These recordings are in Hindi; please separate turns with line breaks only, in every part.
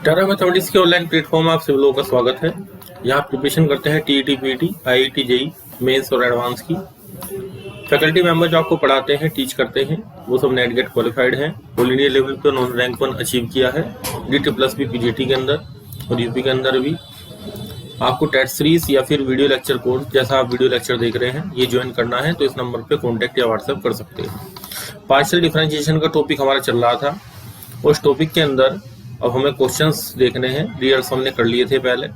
टाटा मैथमेटिक्स के ऑनलाइन प्लेटफॉर्म में आप सभी लोगों का स्वागत है। यहाँ प्रिपरेशन करते हैं TET, PT, IIT, JEE mains और एडवांस की। फैकल्टी मेंबर जो आपको पढ़ाते हैं, टीच करते हैं, वो सब नेट गेट क्वालिफाइड हैं। ऑल इंडिया लेवल पे उन्होंने रैंक 1 अचीव किया है, DT+ भी पीजीटी के अंदर और यूपी के अंदर भी। आपको टेस्ट सीरीज या फिर वीडियो लेक्चर कोर्स, जैसा आप वीडियो लेक्चर देख रहे हैं, ये ज्वाइन करना है तो इस नंबर पे कॉन्टैक्ट या व्हाट्सएप कर सकते हैं। पार्शियल डिफरेंशिएशन का टॉपिक हमारा चल रहा था। उस टॉपिक के अंदर अब हमें क्वेश्चंस देखने हैं। रिजल्ट्स हमने कर लिए थे पहले।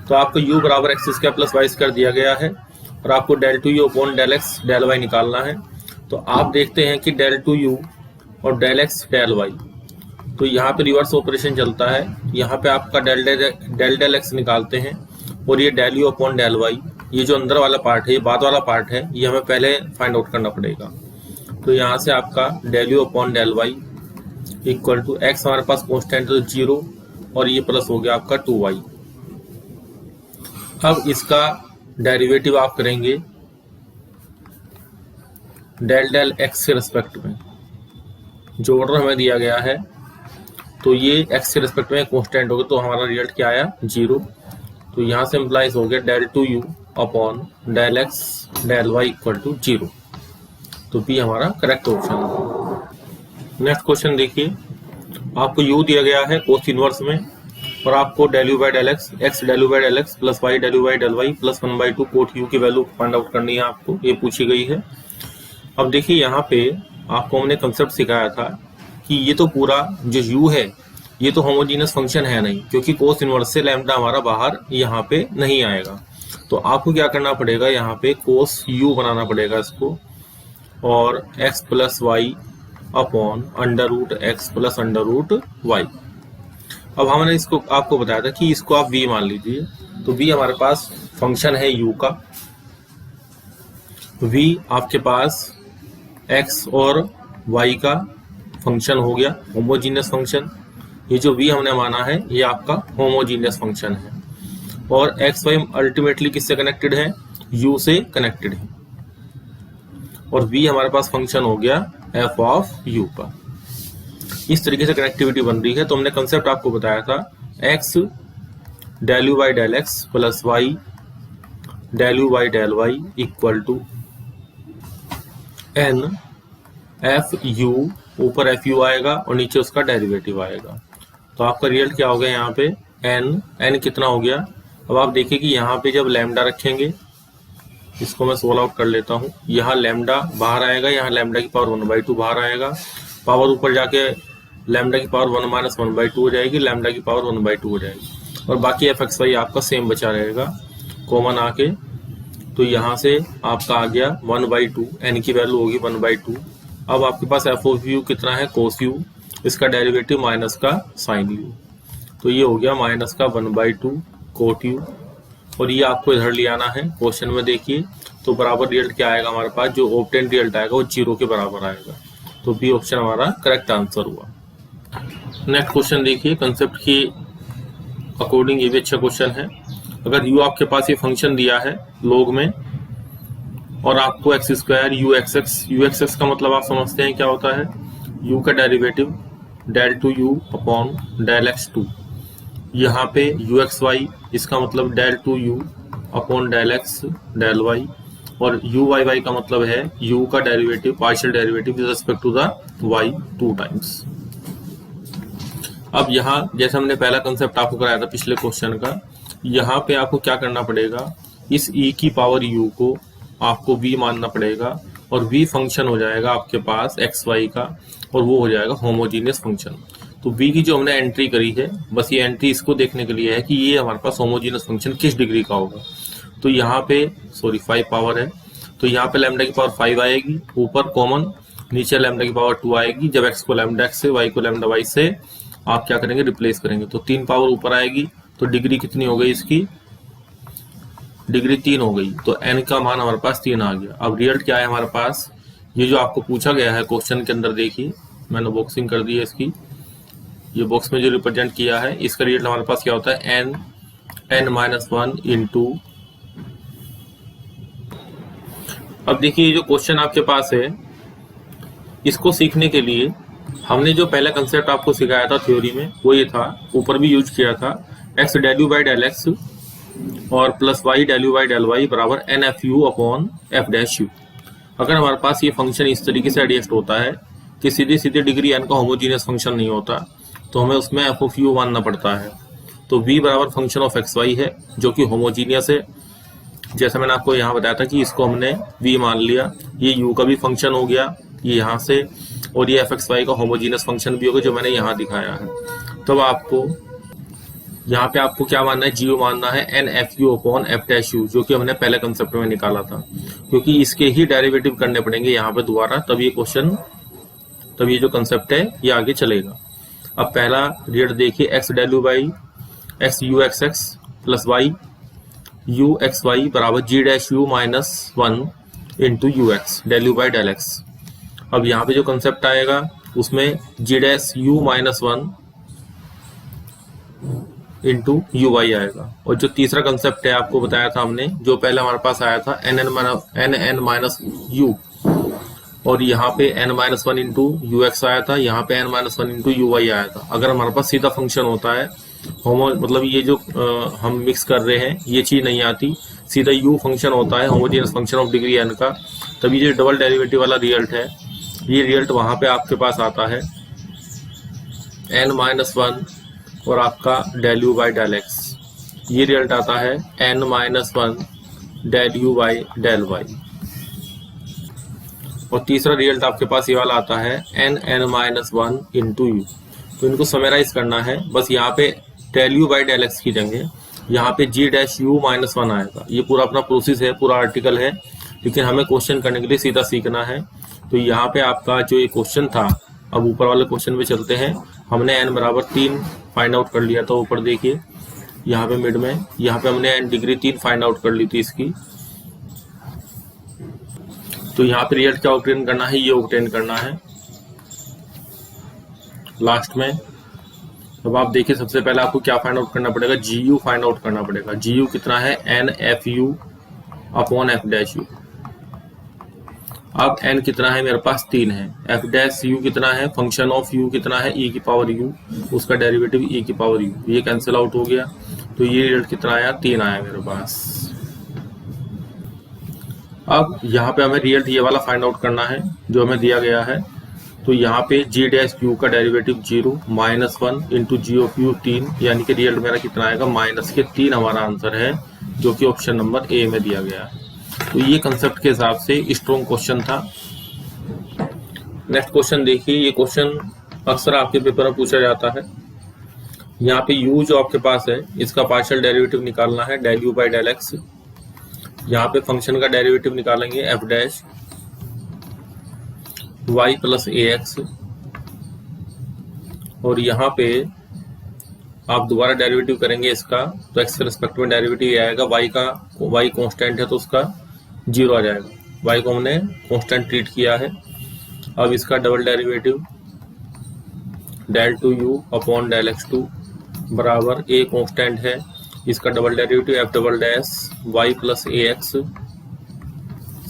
तो आपको u बराबर x² + y² दिया गया है और आपको del2u upon del x del y निकालना है। तो आप देखते हैं कि del2u और del x del y, तो यहाँ पे रिवर्स ऑपरेशन चलता है। यहाँ पे आपका del x निकालते हैं और ये del u upon del y, ये जो अंदर वाला पार्ट है, ये बाद वाला पार्ट है, ये हमें पहले फाइंड आउट करना पड़ेगा। तो यहाँ से आपका del u upon del y equal to x, हमारे पास कॉन्स्टेंट तो 0 और ये प्लस हो गया आपका 2y। अब इसका डेरिवेटिव आप करेंगे del x के रिस्पेक्ट में। जो ऑर्डर हमें दिया गया है तो ये x के रिस्पेक्ट में कॉन्स्टेंट होगा, तो हमारा रिजल्ट क्या आया 0। तो यहाँ से इम्प्लाइज हो गया del2u upon del x del y equal to 0। तो बी हमारा करेक्ट ऑप्शन है। नेक्स्ट क्वेश्चन देखिए, आपको u दिया गया है कोस इनवर्स में और आपको del u by del x, x del u by del x plus y del u by del y plus 1/2 cot u की वैल्यू फाइंड आउट करनी है आपको, ये पूछी गई है। अब देखिए यहाँ पे आपको हमने कंसेप्ट सिखाया था कि ये तो पूरा जो u है ये तो होमोजीनियस फंक्शन है नहीं, क्योंकि कोस इनवर्स से लैम्डा हमारा बाहर यहाँ पे नहीं आएगा। तो आपको क्या करना पड़ेगा, यहाँ पे कोस u बनाना पड़ेगा इसको, और x plus y upon √x plus √y। अब हमने इसको आपको बताया था कि इसको आप v मान लीजिए। तो v हमारे पास फंक्शन है u का, v आपके पास x और y का फंक्शन हो गया, होमोजीनियस फंक्शन। ये जो v हमने माना है ये आपका होमोजीनियस फंक्शन है, और x y अल्टीमेटली किससे कनेक्टेड है, u से कनेक्टेड है, और v हमारे पास फंक्शन हो गया f ऑफ u का। इस तरीके से कनेक्टिविटी बन रही है। तो हमने कंसेप्ट आपको बताया था x del u by del x plus y del u by del y equal to n f u, ऊपर f u आएगा और नीचे उसका डेरिवेटिव आएगा। तो आपका रिजल्ट क्या हो गया यहाँ पे n कितना हो गया। अब आप देखिए कि यहाँ पे जब लैम्डा रखेंगे, इसको मैं सोल्व आउट कर लेता हूँ। यहाँ लैम्डा बाहर आएगा, यहाँ लैम्डा की पावर 1/2 बाहर आएगा, पावर ऊपर जाके लैम्डा की पावर 1 - 1/2 हो जाएगी, लैम्डा की पावर 1/2 हो जाएगी, और बाकी fxy आपका सेम बचा रहेगा कॉमन आके। तो यहाँ से आपका आ गया 1/2, n की वैल्यू होगी 1/2। अब आपके पास f ऑफ u कितना है, कोस u, इसका डेरिवेटिव माइनस का साइन u, तो ये हो गया माइनस का 1/2 कोट u, और ये आपको इधर ले आना है क्वेश्चन में। देखिए तो बराबर रिजल्ट क्या आएगा हमारे पास, जो ऑब्टेन रिजल्ट आएगा वो 0 के बराबर आएगा। तो बी ऑप्शन हमारा करेक्ट आंसर हुआ। नेक्स्ट क्वेश्चन देखिए, कंसेप्ट की अकॉर्डिंग ये भी अच्छा क्वेश्चन है। अगर u आपके पास ये फंक्शन दिया है लोग में, और आपको x² uxx का मतलब आप समझते हैं क्या होता है, u का derivative del2u upon del x2। यहाँ पे uxy, इसका मतलब del2u upon del x del y, और uyy का मतलब है u का derivative, partial derivative with respect to the y 2 times. अब यहाँ जैसे हमने पहला कंसेप्ट आपको कराया था पिछले क्वेश्चन का, यहाँ पे आपको क्या करना पड़ेगा, इस e की पावर u को आपको v मानना पड़ेगा, और v फंक्शन हो जाएगा आपके पास xy का, और वो हो जाएगा होमोजीनियस फंक्शन। तो v की जो हमने एंट्री करी है, बस ये एंट्री इसको देखने के लिए है कि ये हमारे पास होमोजीनियस फंक्शन किस डिग्री का होगा। तो यहाँ पे 5 पावर है, तो यहाँ पे लैम्डा की पावर 5 आएगी, ऊपर कॉमन, नीचे लैम्डा की पावर 2 आएगी। जब x को लैम्डा x से, y को लैम्डा y से आप क्या करेंगे, रिप्लेस करेंगे, तो 3 पावर ऊपर आएगी। तो डिग्री कितनी हो गई इसकी, डिग्री 3 हो गई। तो n का मान हमारे पास 3 आ गया। अब रिजल्ट क्या है हमारे पास, ये जो आपको पूछा गया है क्वेश्चन के अंदर, देखिए मैंने बॉक्सिंग कर दी है इसकी, ये बॉक्स में जो रिप्रेजेंट किया है, इसका रिजल्ट हमारे पास क्या होता है, n-1 इंटू। अब देखिए ये जो क्वेश्चन आपके पास है, इसको सीखने के लिए हमने जो पहला कंसेप्ट आपको सिखाया था थ्योरी में वो ये था, ऊपर भी यूज किया था, X del you by del X और plus Y del you by del Y बराबर N F you upon F dash U. अगर हमारे पास ये फंक्शन इस तरीके से एडजस्ट होता है कि सीधे सीधे डिग्री एन का होमोजीनियस फंक्शन नहीं होता, तो हमें उसमें एफ ऑफ यू मानना पड़ता है। तो v बराबर फंक्शन ऑफ एक्स वाई है जो कि होमोजीनियस है। जैसे मैंने आपको यहाँ बताया था कि इसको हमने v मान लिया, ये u का भी फंक्शन हो गया ये यहाँ से, और ये एफ एक्स वाई का होमोजीनियस फंक्शन भी होगा जो मैंने यहाँ दिखाया है। तब आपको यहाँ पे आपको क्या मानना है, जीओ मानना है n F you upon F dash u, जो कि हमने पहले कंसेप्ट में निकाला था, क्योंकि इसके ही डेरिवेटिव करने पड़ेंगे यहाँ पे दोबारा, तब ये क्वेश्चन, तब ये जो कंसेप्ट है ये आगे चलेगा। अब पहला रिजल्ट देखिए, X del you by X U X X plus Y U X Y बराबर G dash U minus 1 into you X del you by del X. अब यहाँ पे जो कंसेप्ट आएगा उसमें G dash U minus 1 into you Y आएगा। और जो तीसरा कंसेप्ट है आपको बताया था हमने, जो पहले हमारे पास आया था एन एन माइनस यू, और यहाँ पे n minus 1 into you x आया था, यहाँ पे n minus 1 into you y आया था। अगर हमारे पास सीधा फंक्शन होता है मतलब ये जो हम मिक्स कर रहे हैं ये चीज नहीं आती, सीधा u फंक्शन होता है homogeneous function of degree n का, तभी जो डबल डेरिवेटिव वाला रिजल्ट है ये रिजल्ट वहां पे आपके पास आता है n माइनस 1 और आपका del you by del x, ये रिजल्ट आता है n minus 1 del you by del y. और तीसरा रिजल्ट आपके पास ये वाला आता है n n minus 1 into u. तो इनको समराइज करना है, बस यहाँ पे del you by del x की जगह यहाँ पे जी डैश यू माइनस 1 आएगा। ये पूरा अपना प्रोसेस है, पूरा आर्टिकल है, लेकिन हमें क्वेश्चन करने के लिए सीधा सीखना है। तो यहाँ पे आपका जो ये क्वेश्चन था, अब ऊपर वाले क्वेश्चन पे चलते हैं। हमने एन बराबर 3 फाइंड आउट कर लिया था, ऊपर देखिए यहाँ पे मिड में, यहाँ पे हमने एन डिग्री 3 फाइंड आउट कर ली थी इसकी। तो यहाँ पे रिजल्ट क्या ऑब्टेन करना है, ये ऑब्टेन करना है लास्ट में। अब आप देखिए सबसे पहले आपको क्या फाइंड आउट करना पड़ेगा, जी यू फाइंड आउट करना पड़ेगा। जी यू कितना है, n F you upon F dash u. अब एन कितना है मेरे पास 3 है, एफ डैश यू कितना है, फंक्शन ऑफ यू कितना है ई की पावर यू, उसका डेरिवेटिव ई की पावर यू, ये कैंसिल आउट हो गया। तो ये रिजल्ट कितना आया, 3 आया मेरे पास। अब यहाँ पे हमें रिजल्ट ये वाला फाइंड आउट करना है जो हमें दिया गया है। तो यहाँ पे जी डैश यू का derivative 0 minus 1 into g of u 3, यानी कि रिजल्ट मेरा कितना आएगा, माइनस के 3 हमारा आंसर है, जो कि ऑप्शन नंबर ए में दिया गया है। तो ये कंसेप्ट के हिसाब से स्ट्रॉन्ग क्वेश्चन था। नेक्स्ट क्वेश्चन देखिए, ये क्वेश्चन अक्सर आपके पेपर में पूछा जाता है। यहाँ पे u जो आपके पास है इसका पार्शियल डेरिवेटिव निकालना है, del you by del x. यहाँ पे फंक्शन का डेरिवेटिव निकालेंगे एफ डैश वाई प्लस ए एक्स, और यहाँ पे आप दोबारा डेरिवेटिव करेंगे इसका, तो एक्स के रिस्पेक्ट में डेरिवेटिव आएगा, वाई कांस्टेंट है तो उसका 0 आ जाएगा, वाई को हमने कांस्टेंट ट्रीट किया है। अब इसका double derivative del two U upon del X two बराबर ए कांस्टेंट है, इसका double derivative F double dash Y plus ए एक्स।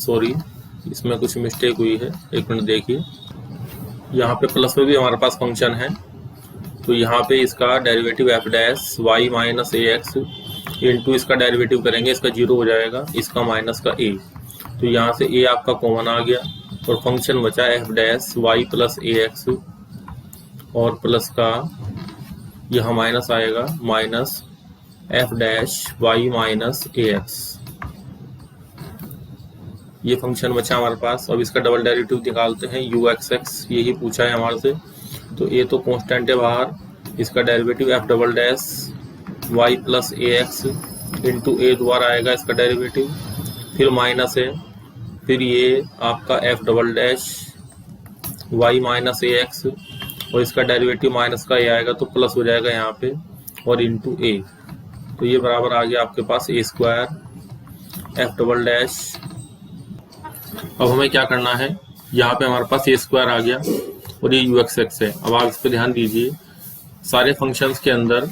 सॉरी, इसमें कुछ मिस्टेक हुई है, एक मिनट देखिए, यहाँ पे प्लस में भी हमारे पास फंक्शन है, तो यहाँ पे इसका derivative F dash Y minus A X into इसका डेरिवेटिव करेंगे, इसका 0 हो जाएगा, इसका माइनस का ए, तो यहाँ से ए आपका कॉमन आ गया और फंक्शन बचा एफ डैश वाई प्लस ए एक्स, और प्लस का यहाँ माइनस आएगा, minus F dash Y minus A X. ये फंक्शन बचा हमारे पास। अब इसका डबल डेरिवेटिव निकालते हैं, यू एक्स एक्स, यही पूछा है हमारे से। तो ए तो कांस्टेंट है बाहर, इसका derivative F double dash Y plus A X into A दोबारा आएगा इसका डेरिवेटिव, फिर माइनस है, फिर ये आपका F double dash Y minus A x, और इसका डेरिवेटिव माइनस का ए आएगा तो प्लस हो जाएगा यहाँ पे, और इंटू ए, तो ये बराबर आ गया आपके पास ए स्क्वायर एफ डबल डैश। अब हमें क्या करना है, यहाँ पे हमारे पास ए स्क्वायर आ गया और ये यू एक्स एक्स है। अब आप इस पर ध्यान दीजिए, सारे फंक्शंस के अंदर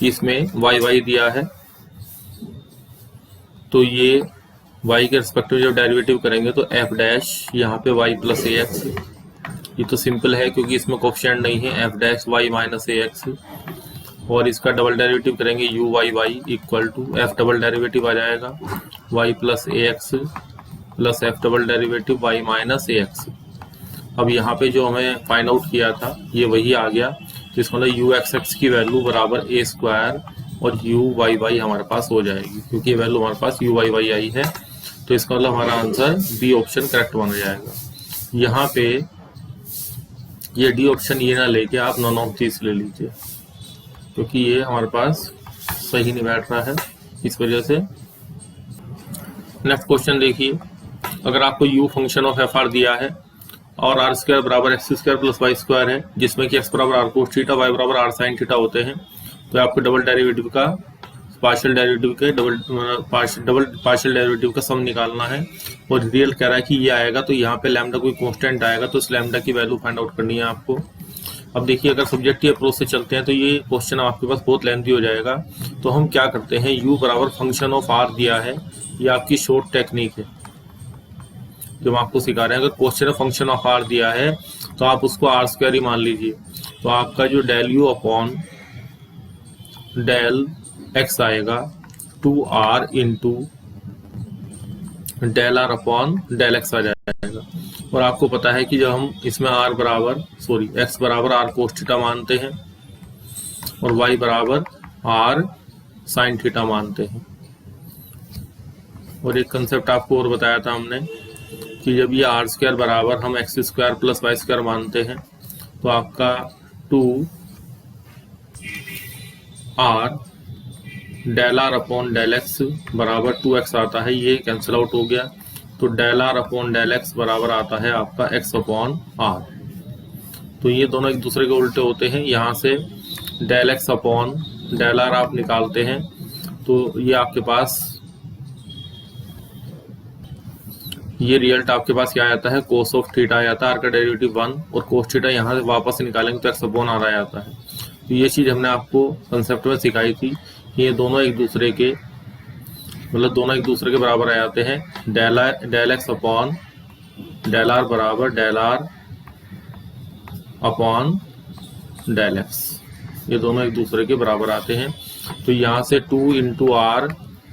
इसमें वाई वाई दिया है, तो ये वाई के रिस्पेक्टिव जब डेरिवेटिव करेंगे तो एफ डैश यहाँ पे वाई प्लस ए एक्स ये तो सिंपल है क्योंकि इसमें कोफिशिएंट नहीं है, F dash Y minus A x, और इसका डबल डेरिवेटिव करेंगे U Y Y equal to F double derivative आ जाएगा Y plus A X plus F double derivative Y minus A X. अब यहाँ पे जो हमें फाइंड आउट किया था ये वही आ गया, जिसका मतलब यू एक्स एक्स की वैल्यू बराबर ए स्क्वायर और यू वाई वाई हमारे पास हो जाएगी, क्योंकि ये वैल्यू हमारे पास यू वाई वाई आई है। तो इसका मतलब हमारा आंसर बी ऑप्शन करेक्ट बन जाएगा। यहाँ पे ये डी ऑप्शन ये ना लेके आप नॉन ऑफ दीस ले लीजिए, क्योंकि ये हमारे पास सही नहीं बैठ रहा है इस वजह से। नेक्स्ट क्वेश्चन देखिए, अगर आपको u function of f r दिया है और आर स्क्वायर बराबर x square plus y square है, जिसमें कि एक्स बराबर आर कोस थीटा वाई बराबर आर साइन थीटा होते हैं, तो आपको डबल डेरिवेटिव का पार्शियल डेरिवेटिव के पार्शियल डेरिवेटिव का सम निकालना है। और रियल कह रहा है कि ये आएगा, तो यहाँ पे लैम्डा कोई कांस्टेंट आएगा, तो इस लैम्डा की वैल्यू फाइंड आउट करनी है आपको। अब देखिए, अगर सब्जेक्टिव अप्रोच से चलते हैं तो ये क्वेश्चन आपके पास बहुत लेंथी हो जाएगा। तो हम क्या करते हैं, u बराबर फंक्शन ऑफ r दिया है, ये आपकी शॉर्ट टेक्निक है जो हम आपको सिखा रहे हैं। अगर क्वेश्चन में फंक्शन ऑफ r दिया है तो आप उसको आर स्क्वायर ही मान लीजिए, तो आपका जो del u upon del x आएगा 2r into del are upon del X आ जाएगा। और आपको पता है कि जब हम इसमें x बराबर आर कोस थीटा मानते हैं और y बराबर आर साइन थीटा मानते हैं। और एक कंसेप्ट आपको और बताया था हमने कि जब ये आर स्क्वायर बराबर हम x square plus y square मानते हैं, तो आपका 2r del are upon del x बराबर 2x आता है, ये कैंसिल आउट हो गया। तो del are upon del x बराबर आता है आपका x अपॉन आर। तो ये दोनों एक दूसरे के उल्टे होते हैं। यहाँ से del x upon del r आप निकालते हैं तो ये आपके पास ये रिजल्ट आपके पास क्या आता है, कोस ऑफ थीटा आ जाता है, आर का डेरिवेटिव 1, और कोस थीटा यहाँ से वापस निकालेंगे तो एक्स अपॉन आर आ जाता है। तो ये चीज़ हमने आपको कंसेप्ट में सिखाई थी कि ये दोनों एक दूसरे के बराबर आ जाते हैं। Del x upon del R बराबर del are upon del x, ये दोनों एक दूसरे के बराबर आते हैं। तो यहाँ से 2 into r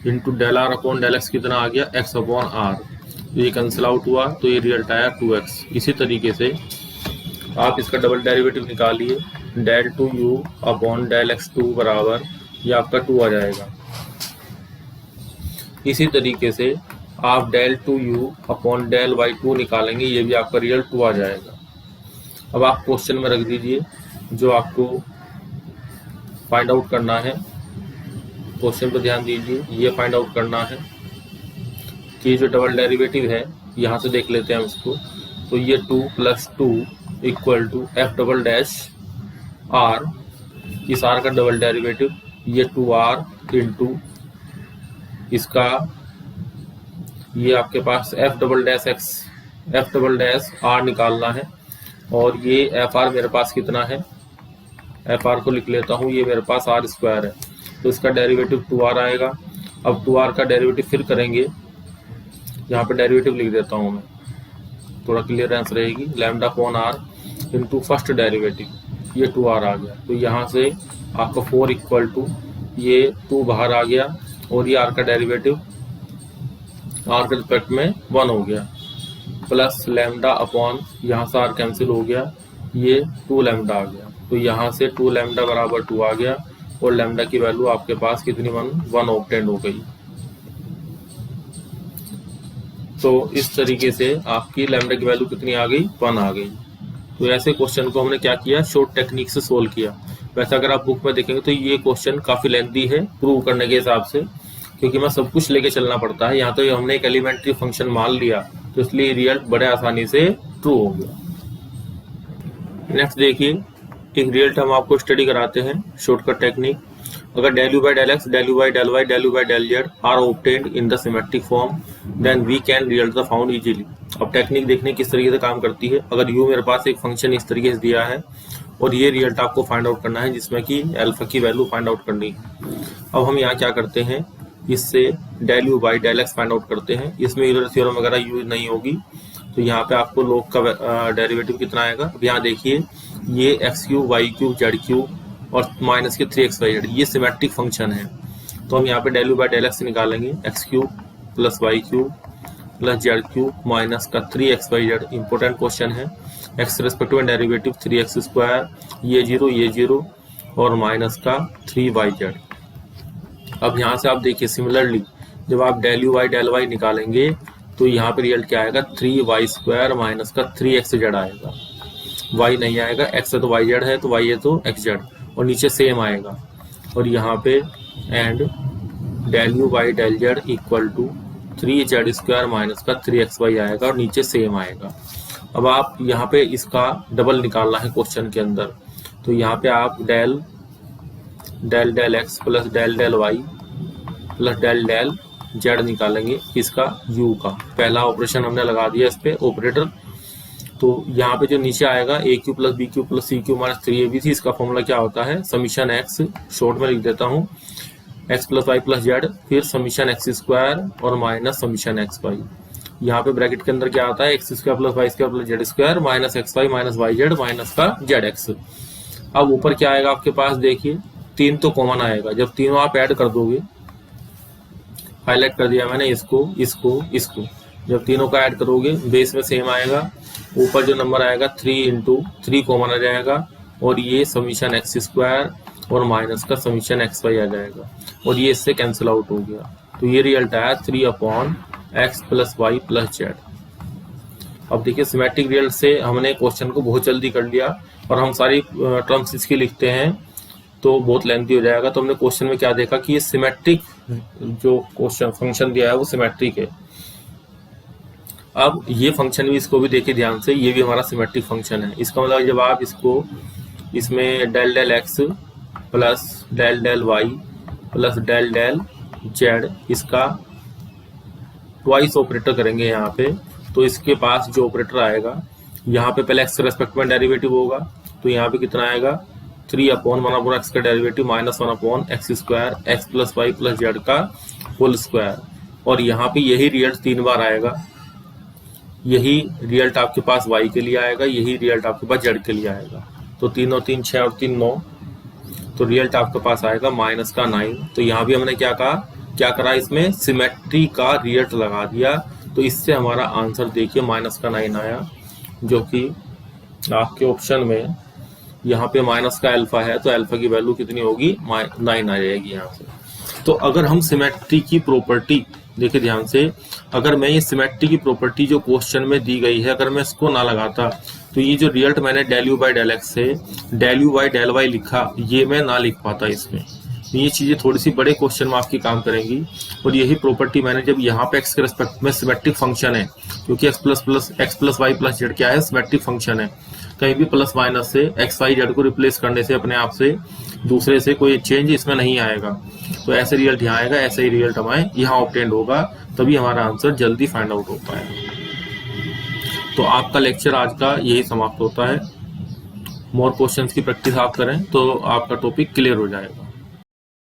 into del are upon del x कितना आ गया, एक्स अपॉन आर। तो ये कैंसिल आउट हुआ, तो ये रिजल्ट आया 2x। इसी तरीके से आप इसका डबल डेरिवेटिव निकालिए, del 2u upon del x2 बराबर ये आपका 2 आ जाएगा। इसी तरीके से आप del 2u upon del y2 निकालेंगे, ये भी आपका रिजल्ट 2 आ जाएगा। अब आप क्वेश्चन में रख दीजिए जो आपको फाइंड आउट करना है। क्वेश्चन पर ध्यान दीजिए, ये फाइंड आउट करना है कि जो डबल डेरिवेटिव है, यहाँ से देख लेते हैं हम इसको। तो ये 2 + 2 equal to F double dash r, इस आर का डबल डेरिवेटिव ये 2r इंटू इसका ये आपके पास एफ डबल डैश आर निकालना है। और ये एफ आर मेरे पास कितना है, एफ आर को लिख लेता हूँ, ये मेरे पास आर स्क्वायर है, तो इसका डेरिवेटिव 2r आएगा। अब 2r का डेरिवेटिव फिर करेंगे, यहाँ पे डेरिवेटिव लिख देता हूँ मैं, थोड़ा क्लियरेंस रहेगी। Lambda upon r into first derivative, ये 2r आ गया। तो यहाँ से आपका 4 इक्वल टू ये 2 बाहर आ गया, और ये आर का डेरिवेटिव आर के रिस्पेक्ट में 1 हो गया, प्लस लैम्डा अपॉन यहाँ से आर कैंसिल हो गया, ये 2 लैम्डा आ गया। तो यहाँ से 2 लैम्डा बराबर 2 आ गया, और लैम्डा की वैल्यू आपके पास कितनी 1 ऑब्टेन हो गई। तो इस तरीके से आपकी लैम्डा की वैल्यू कितनी आ गई, 1 आ गई। तो ऐसे क्वेश्चन को हमने क्या किया, शॉर्ट टेक्निक से सोल्व किया। वैसे अगर आप बुक में देखेंगे तो ये क्वेश्चन काफी लेंथी है प्रूव करने के हिसाब से, क्योंकि मैं सब कुछ लेके चलना पड़ता है। यहाँ तो हमने एक एलिमेंट्री फंक्शन मान लिया, तो इसलिए रिजल्ट बड़े आसानी से ट्रू हो गया। नेक्स्ट देखिए, एक रिजल्ट हम आपको स्टडी कराते हैं, शॉर्टकट टेक्निक। अगर del u by del x, del u by del y, del u by del z are obtained in the symmetric form, then we can result the found easily। अब टेक्निक देखने किस तरीके से काम करती है। अगर u मेरे पास एक फंक्शन इस तरीके से दिया है और ये रिजल्ट आपको फाइंड आउट करना है, जिसमें कि अल्फा की वैल्यू फाइंड आउट करनी है। अब हम यहाँ क्या करते हैं, इससे del u by del x find out करते हैं। इसमें यूलर थ्योरम वगैरह यूज नहीं होगी, तो यहाँ पे आपको log का डेरिवेटिव कितना आएगा। अब यहाँ देखिए ये x cube y cube z cube और माइनस के 3xyz ये सिमेट्रिक फंक्शन है। तो हम यहाँ पे del you by del X निकालेंगे, X cube plus Y cube plus Z cube minus का 3xyz। इंपॉर्टेंट क्वेश्चन है, X respective derivative 3x square, ये जीरो और माइनस का 3yz। अब यहाँ से आप देखिए सिमिलरली जब आप del you by del y निकालेंगे तो यहाँ पे रिजल्ट क्या आएगा, 3y स्क्वायर माइनस का 3xz आएगा। y नहीं आएगा, x है तो yz है तो y है तो xz और नीचे सेम आएगा। और यहाँ पे and del you by del z equal to 3z square minus का 3xy आएगा और नीचे सेम आएगा। अब आप यहाँ पे इसका डबल निकालना है क्वेश्चन के अंदर, तो यहाँ पे आप del del del x plus del del y plus del del z निकालेंगे इसका u का। पहला ऑपरेशन हमने लगा दिया इस पे ऑपरेटर। तो यहाँ पे जो नीचे आएगा A cube plus B cube plus C cube minus 3ab, इसका फॉर्मूला क्या होता है, समीशन एक्स, शॉर्ट में लिख देता हूँ x plus y plus z, फिर समीशन एक्स स्क्वायर और माइनस समीशन एक्स वाई। यहाँ पे ब्रैकेट के अंदर क्या आता है, x square plus y square plus z square minus x y minus y z minus का जेड एक्स। अब ऊपर क्या आएगा आपके पास, देखिए 3 तो कॉमन आएगा, जब तीनों आप ऐड कर दोगे, हाईलाइट कर दिया मैंने इसको इसको इसको, जब तीनों का ऐड करोगे बेस में सेम आएगा, ऊपर जो नंबर आएगा 3 इंटू 3 कॉमन आ जाएगा और ये समीशन एक्स स्क्वायर और माइनस का समीशन एक्स वाई आ जाएगा और ये इससे कैंसिल आउट हो गया। तो ये रिजल्ट आया 3/x plus y plus Z. अब देखिए सिमेट्रिक रिजल्ट से हमने क्वेश्चन को बहुत जल्दी कर लिया और हम सारी टर्म्स इसकी लिखते हैं तो बहुत लेंथी हो जाएगा। तो हमने क्वेश्चन में क्या देखा कि ये सिमेट्रिक जो क्वेश्चन फंक्शन दिया है वो सिमेट्रिक है। अब ये फंक्शन भी, इसको भी देखिए ध्यान से, ये भी हमारा सिमेट्रिक फंक्शन है। इसका मतलब जब आप इसको इसमें del del x plus del del y plus del del z इसका ट्वाइस ऑपरेटर करेंगे यहाँ पे, तो इसके पास जो ऑपरेटर आएगा यहाँ पे पहले एक्स के रेस्पेक्ट में डेरिवेटिव होगा, तो यहाँ पे कितना आएगा 3/1/x का derivative minus 1/x square x plus y plus z का होल स्क्वायर। और यहाँ पे यही रिजल्ट 3 बार आएगा, यही रिजल्ट आपके पास y के लिए आएगा, यही रिजल्ट आपके पास z के लिए आएगा। तो 3 और 3 6 और 3 9, तो रिजल्ट आपके पास आएगा माइनस का 9। तो यहाँ भी हमने क्या करा, इसमें सिमेट्री का रिजल्ट लगा दिया, तो इससे हमारा आंसर देखिए माइनस का 9 आया, जो कि आपके ऑप्शन में यहाँ पे माइनस का अल्फा है तो अल्फा की वैल्यू कितनी होगी, 9 आ जाएगी यहाँ से। तो अगर हम सिमेट्री की प्रॉपर्टी देखिए ध्यान से, अगर मैं ये सिमेट्री की प्रॉपर्टी जो क्वेश्चन में दी गई है अगर मैं इसको ना लगाता तो ये जो रिजल्ट मैंने del you by del X से del you by del Y लिखा, ये मैं ना लिख पाता इसमें। ये चीजें थोड़ी सी बड़े क्वेश्चन में आपकी काम करेंगी। और यही प्रॉपर्टी मैंने जब यहाँ पे एक्स के रेस्पेक्ट में सिमेट्रिक फंक्शन है, क्योंकि x plus y plus z क्या है, सिमेट्रिक फंक्शन है, कहीं भी प्लस माइनस से एक्स वाई जेड को रिप्लेस करने से अपने आप से दूसरे से कोई चेंज इसमें नहीं आएगा। तो ऐसे रिजल्ट यहाँ आएगा, ऐसे ही रिजल्ट हमारे यहाँ ऑब्टेंड होगा, तभी हमारा आंसर जल्दी फाइंड आउट हो पाएगा। तो आपका लेक्चर आज का यही समाप्त होता है। मोर क्वेश्चंस की प्रैक्टिस आप करें तो आपका टॉपिक क्लियर हो जाएगा।